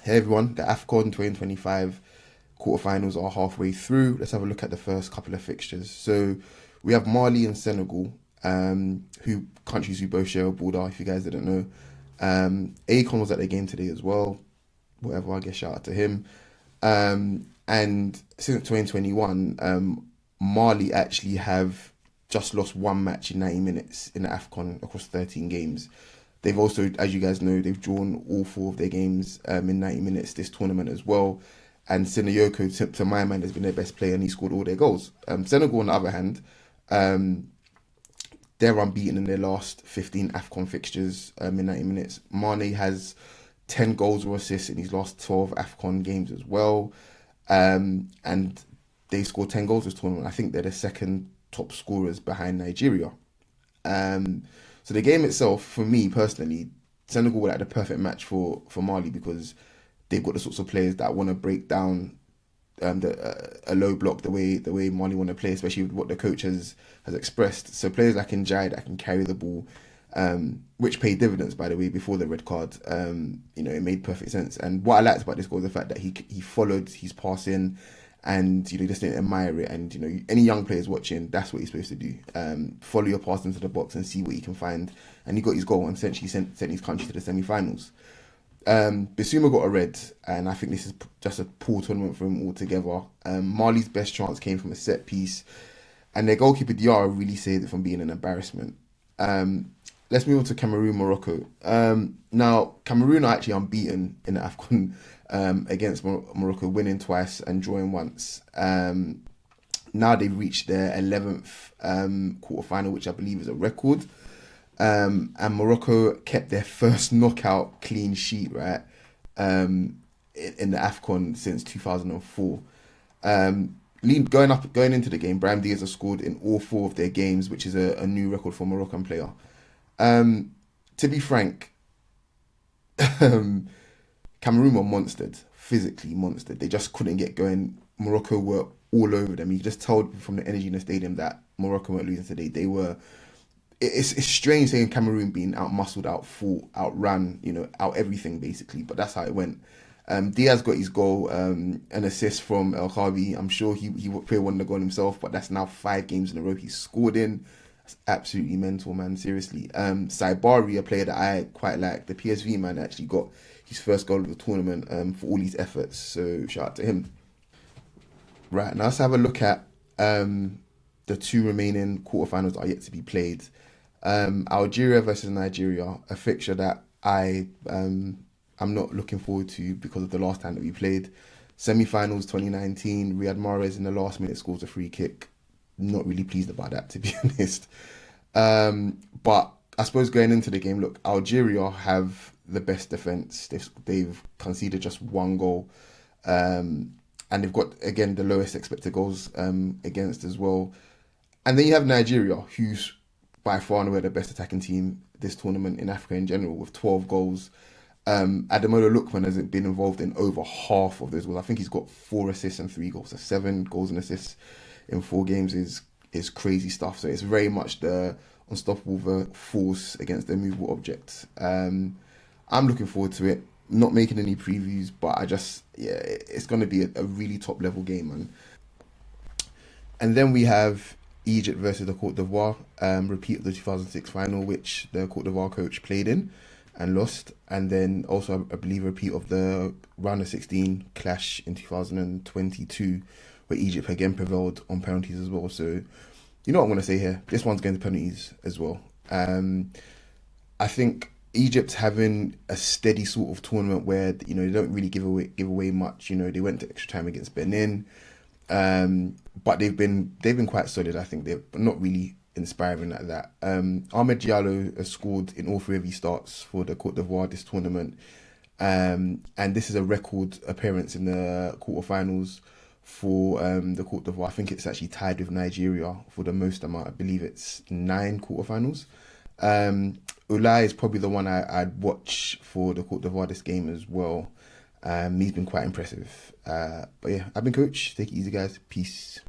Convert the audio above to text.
Hey everyone, the AFCON 2025 quarterfinals are halfway through. Let's have a look at the first couple of fixtures. So we have Mali and Senegal, who countries who both share a border, if you guys didn't know. AFCON was at the game today as well. Whatever, I guess shout out to him. And since 2021, Mali actually have just lost one match in 90 minutes in the AFCON across 13 games. They've also, as you guys know, they've drawn all four of their games in 90 minutes this tournament as well. And Sinayoko, to my mind, has been their best player and he scored all their goals. Senegal, on the other hand, they're unbeaten in their last 15 AFCON fixtures in 90 minutes. Mane has 10 goals or assists in his last 12 AFCON games as well. And they scored 10 goals this tournament. I think they're the second top scorers behind Nigeria. So the game itself, for me personally, Senegal were like the perfect match for Mali because they've got the sorts of players that want to break down a low block the way Mali want to play, especially with what the coach has expressed. So players like Njai that can carry the ball, which paid dividends by the way before the red card. It made perfect sense. And what I liked about this goal is the fact that he followed his passing. And just didn't admire it. And any young players watching, that's what he's supposed to do. Follow your pass into the box and see what he can find. And he got his goal and essentially sent his country to the semi-finals. Bissouma got a red, and I think this is just a poor tournament for him altogether. Mali's best chance came from a set piece, and their goalkeeper Diarra really saved it from being an embarrassment. Let's move on to Cameroon, Morocco. Now, Cameroon are actually unbeaten in the AFCON against Morocco, winning twice and drawing once. Now they've reached their 11th quarterfinal, which I believe is a record. And Morocco kept their first knockout clean sheet, right, in the AFCON since 2004. Going into the game, Brahim Diaz has scored in all four of their games, which is a new record for a Moroccan player. To be frank, Cameroon were monstered, physically monstered. They just couldn't get going. Morocco were all over them. You just told from the energy in the stadium that Morocco weren't losing today. They were. It's strange saying Cameroon being out-muscled, out-fought, outrun, out everything basically. But that's how it went. Diaz got his goal, an assist from El Khabi. I'm sure he probably won the goal himself, but that's now 5 games in a row he's scored in. That's absolutely mental, man. Seriously. Saibari, a player that I quite like, the PSV man, actually got his first goal of the tournament for all his efforts. So shout out to him. Right, now let's have a look at the 2 remaining quarterfinals that are yet to be played. Algeria versus Nigeria, a fixture that I'm not looking forward to because of the last time that we played. Semi-finals 2019, Riyad Mahrez in the last minute scores a free kick. Not really pleased about that, to be honest. But I suppose going into the game, look, Algeria have the best defence. They've conceded just 1 goal. And they've got, again, the lowest expected goals against as well. And then you have Nigeria, who's by far and away the best attacking team this tournament in Africa in general, with 12 goals. Ademola Lookman has been involved in over half of those goals. I think he's got 4 assists and 3 goals. So 7 goals and assists in 4 games is crazy stuff. So it's very much the unstoppable force against the immovable object. I'm looking forward to it. Not making any previews, but it's going to be a really top level game, man. And then we have Egypt versus the Côte d'Ivoire, repeat of the 2006 final, which the Côte d'Ivoire coach played in and lost. And then also, I believe, a repeat of the round of 16 clash in 2022, where Egypt again prevailed on penalties as well. So, you know what I'm going to say here? This one's going to penalties as well. I think Egypt's having a steady sort of tournament where they don't really give away much. They went to extra time against Benin, but they've been quite solid. I think they're not really inspiring like that. Ahmed Diallo has scored in all 3 of his starts for the Côte d'Ivoire this tournament, and this is a record appearance in the quarterfinals for the Côte d'Ivoire. I think it's actually tied with Nigeria for the most amount. I believe it's 9 quarterfinals. Ulai is probably the one I'd watch for the Côte d'Ivoire this game as well. He's been quite impressive. But yeah, I've been Coach. Take it easy, guys. Peace.